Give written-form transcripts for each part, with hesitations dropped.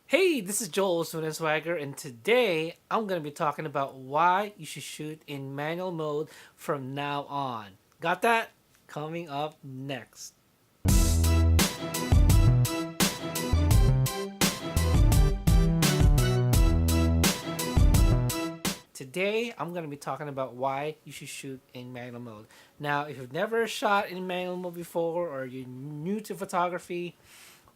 Hey, this is Joel Swagger, and today I'm going to be talking about why you should shoot in manual mode from now on. Got that? Coming up next. Today I'm going to be talking about why you should shoot in manual mode. Now, if you've never shot in manual mode before, or you're new to photography,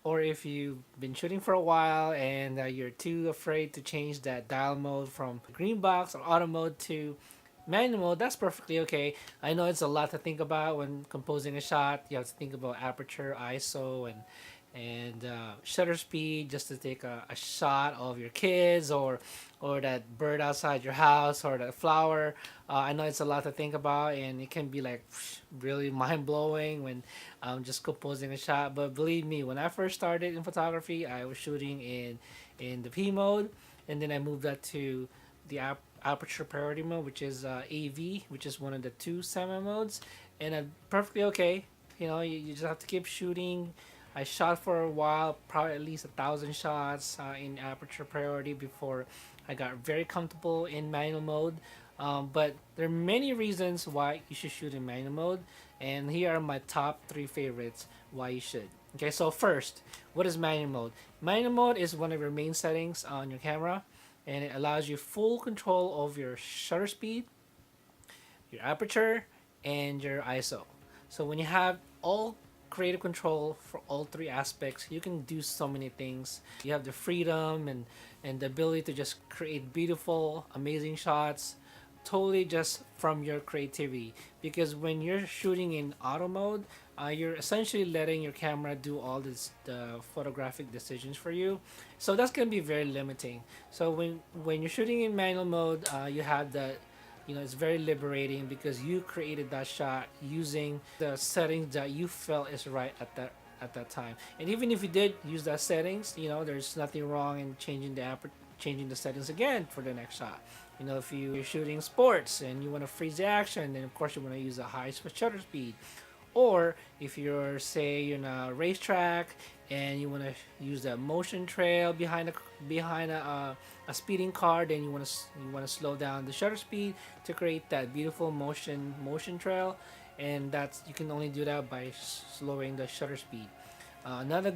or if you've been shooting for a while and you're too afraid to change that dial mode from green box or auto mode to manual mode, that's perfectly okay. I know it's a lot to think about when composing a shot. You have to think about aperture, ISO, and shutter speed just to take a shot of your kids or that bird outside your house or that flower. I know it's a lot to think about, and it can be like really mind blowing when I'm just composing a shot. But believe me, when I first started in photography, I was shooting in the P mode, and then I moved that to the aperture priority mode, which is AV, which is one of the two semi modes, and perfectly okay. You just have to keep shooting. I shot for a while, probably at least 1,000 shots in aperture priority before I got very comfortable in manual mode. But there are many reasons why you should shoot in manual mode, and here are my top three favorites why you should. Okay, so first, what is manual mode? Manual mode is one of your main settings on your camera, and it allows you full control of your shutter speed, your aperture, and your ISO. So when you have all creative control for all three aspects, you can do so many things. You have the freedom and the ability to just create beautiful, amazing shots totally just from your creativity, because when you're shooting in auto mode, you're essentially letting your camera do all this the photographic decisions for you, so that's going to be very limiting. So when you're shooting in manual mode, you have the it's very liberating because you created that shot using the settings that you felt is right at that time. And even if you did use that settings, there's nothing wrong in changing the settings again for the next shot. If you're shooting sports and you want to freeze the action, then of course you want to use a high shutter speed. Or if you're, say, in a racetrack and you want to use that motion trail behind a speeding car, then you want to slow down the shutter speed to create that beautiful motion trail, and that's you can only do that by slowing the shutter speed. Another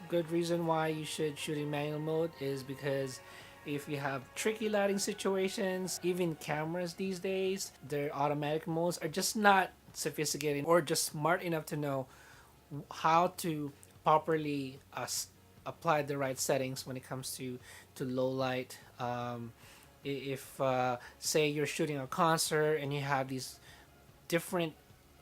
good reason why you should shoot in manual mode is because if you have tricky lighting situations, even cameras these days, their automatic modes are just not sophisticated or just smart enough to know how to properly apply the right settings when it comes to low light. If say you're shooting a concert and you have these different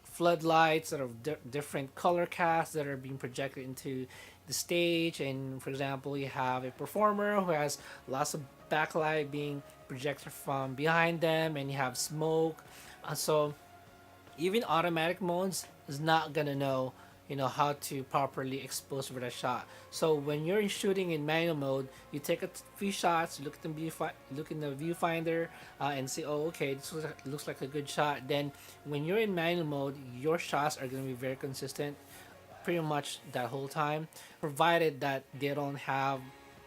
floodlights that are different color casts that are being projected into the stage, and for example you have a performer who has lots of backlight being projected from behind them, and you have smoke, so even automatic modes is not gonna know how to properly expose for that shot. So when you're shooting in manual mode, you take a few shots, look in the viewfinder, and say, oh, okay, this looks like a good shot. Then when you're in manual mode, your shots are going to be very consistent pretty much that whole time, provided that they don't have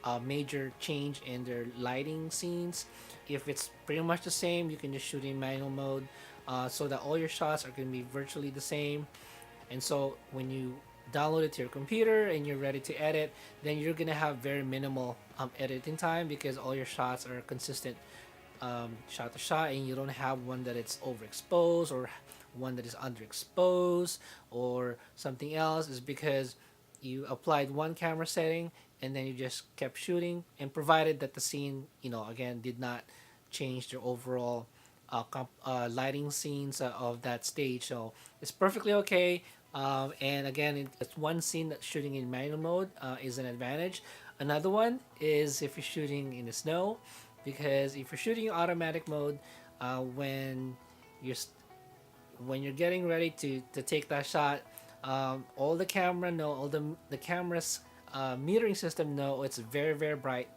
a major change in their lighting scenes. If it's pretty much the same, you can just shoot in manual mode, so that all your shots are going to be virtually the same. And so when you download it to your computer and you're ready to edit, then you're going to have very minimal editing time because all your shots are consistent, shot to shot, and you don't have one that it's overexposed or one that is underexposed or something else. Is because you applied one camera setting and then you just kept shooting, and provided that the scene, again, did not change the overall lighting scenes of that stage. So it's perfectly okay. And again, it's one scene that shooting in manual mode is an advantage. Another one is if you're shooting in the snow, because if you're shooting in automatic mode, when you're getting ready to take that shot, all the camera know, all the camera's metering system know it's very very bright,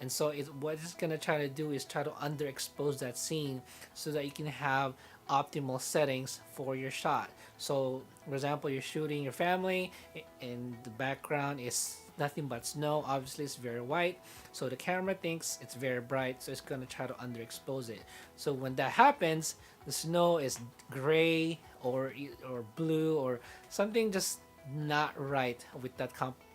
and so what it's gonna try to do is try to underexpose that scene so that you can have optimal settings for your shot. So, for example, you're shooting your family, and the background is nothing but snow. Obviously, it's very white, so the camera thinks it's very bright, so it's gonna try to underexpose it. So when that happens, the snow is gray or blue or something just not right with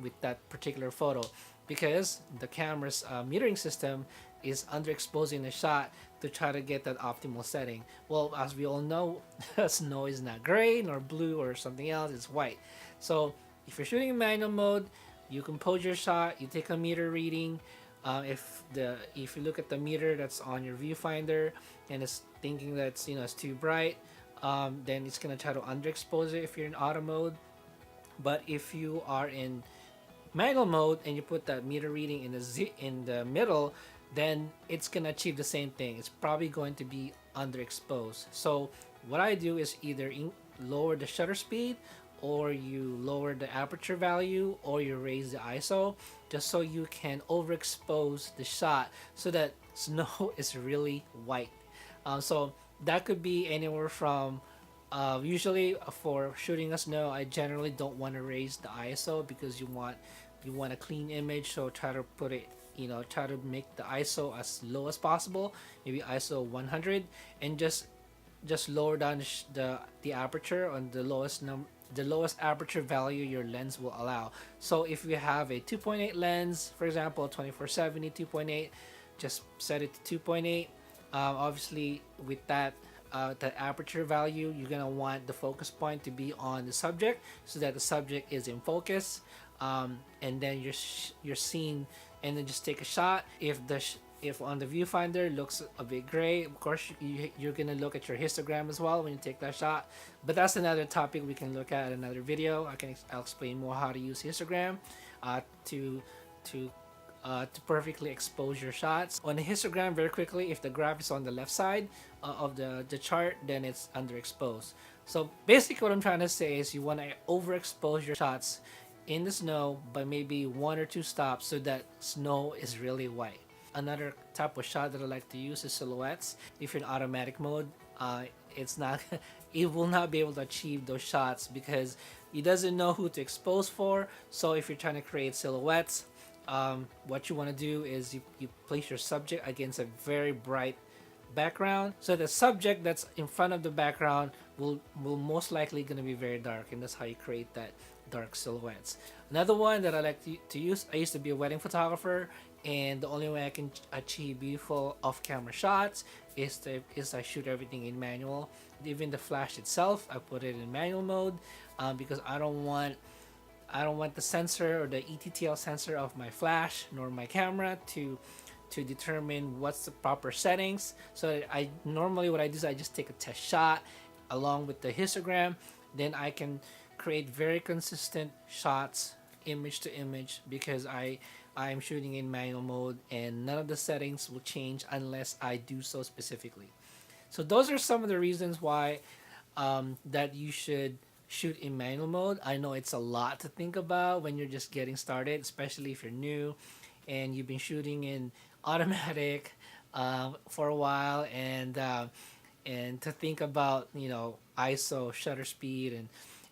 with that particular photo, because the camera's metering system is underexposing the shot to try to get that optimal setting. Well, as we all know, snow is not gray nor blue or something else, it's white. So if you're shooting in manual mode, you compose your shot, you take a meter reading. If you look at the meter that's on your viewfinder and it's thinking that's, it's too bright, then it's gonna try to underexpose it if you're in auto mode. But if you are in manual mode and you put that meter reading in the middle, then it's gonna achieve the same thing. It's probably going to be underexposed. So what I do is either lower the shutter speed, or you lower the aperture value, or you raise the ISO, just so you can overexpose the shot so that snow is really white. So that could be anywhere from usually for shooting a snow, I generally don't want to raise the ISO because you want a clean image. So try to put it, try to make the ISO as low as possible, maybe ISO 100, and just lower down the aperture on the lowest aperture value your lens will allow. So if you have a 2.8 lens, for example, 2470 2.8, just set it to 2.8. Obviously, with that aperture value, you're gonna want the focus point to be on the subject so that the subject is in focus, and then you're seeing, and then just take a shot. If on the viewfinder looks a bit gray, of course you're gonna look at your histogram as well when you take that shot. But that's another topic we can look at in another video. I'll explain more how to use histogram to to to perfectly expose your shots. On the histogram, very quickly, if the graph is on the left side of the chart, then it's underexposed. So basically what I'm trying to say is you want to overexpose your shots in the snow by maybe 1 or 2 stops so that snow is really white. Another type of shot that I like to use is silhouettes. If you're in automatic mode, it's not it will not be able to achieve those shots because it doesn't know who to expose for. So if you're trying to create silhouettes, what you want to do is you place your subject against a very bright background, so the subject that's in front of the background will most likely going to be very dark, and that's how you create that dark silhouettes. Another one that I like to use, I used to be a wedding photographer, and the only way I can achieve beautiful off-camera shots is I shoot everything in manual. Even the flash itself, I put it in manual mode, because I don't want the sensor or the ETTL sensor of my flash nor my camera to determine what's the proper settings. So I normally, what I do is I just take a test shot along with the histogram, then I can create very consistent shots image to image because I'm shooting in manual mode, and none of the settings will change unless I do so specifically. So those are some of the reasons why that you should shoot in manual mode. I know it's a lot to think about when you're just getting started, especially if you're new and you've been shooting in automatic for a while, and to think about ISO, shutter speed,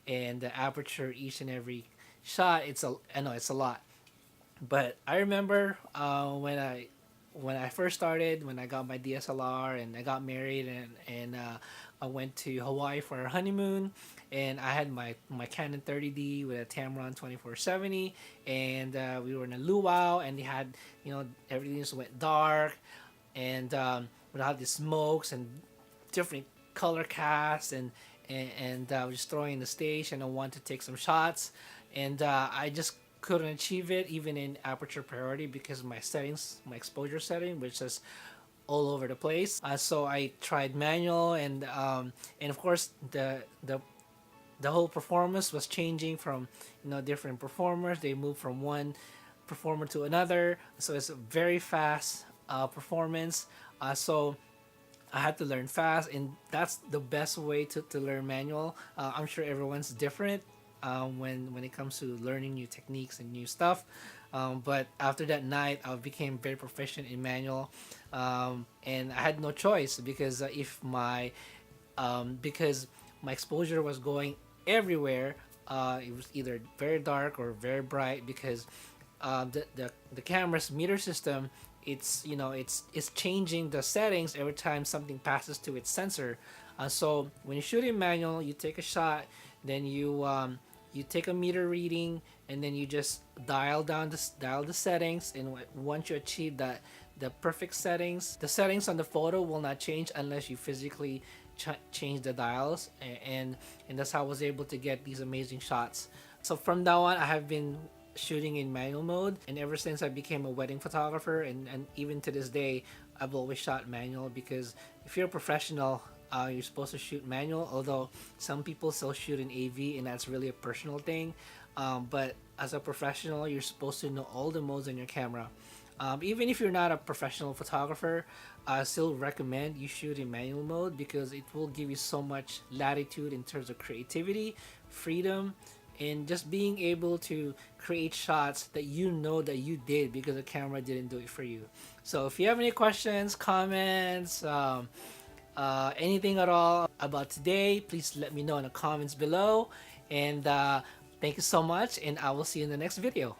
and the aperture each and every shot. I know it's a lot. But I remember when I first started, when I got my DSLR and I got married, and I went to Hawaii for our honeymoon, and I had my Canon 30D with a Tamron 2470, and we were in a luau, and they had everything just went dark, and we had these smokes and different color casts, and I was just throwing in the stage, and I wanted to take some shots, and I just couldn't achieve it even in aperture priority because of my settings, my exposure setting, which is all over the place. So I tried manual, and of course the whole performance was changing from different performers. They moved from one performer to another, so it's a very fast performance. So I had to learn fast, and that's the best way to learn manual. I'm sure everyone's different when it comes to learning new techniques and new stuff. But after that night, I became very proficient in manual, and I had no choice because because my exposure was going everywhere. It was either very dark or very bright because the camera's meter system, it's it's changing the settings every time something passes to its sensor. So when you shoot in manual, you take a shot, then you take a meter reading, and then you just dial the settings, and once you achieve that the perfect settings, the settings on the photo will not change unless you physically change the dials, and that's how I was able to get these amazing shots. So from now on, I have been shooting in manual mode, and ever since I became a wedding photographer, and even to this day, I've always shot manual, because if you're a professional, you're supposed to shoot manual, although some people still shoot in AV, and that's really a personal thing. But as a professional, you're supposed to know all the modes on your camera. Even if you're not a professional photographer, I still recommend you shoot in manual mode, because it will give you so much latitude in terms of creativity, freedom, and just being able to create shots that you know that you did because the camera didn't do it for you. So if you have any questions, comments, anything at all about today, please let me know in the comments below. And thank you so much, and I will see you in the next video.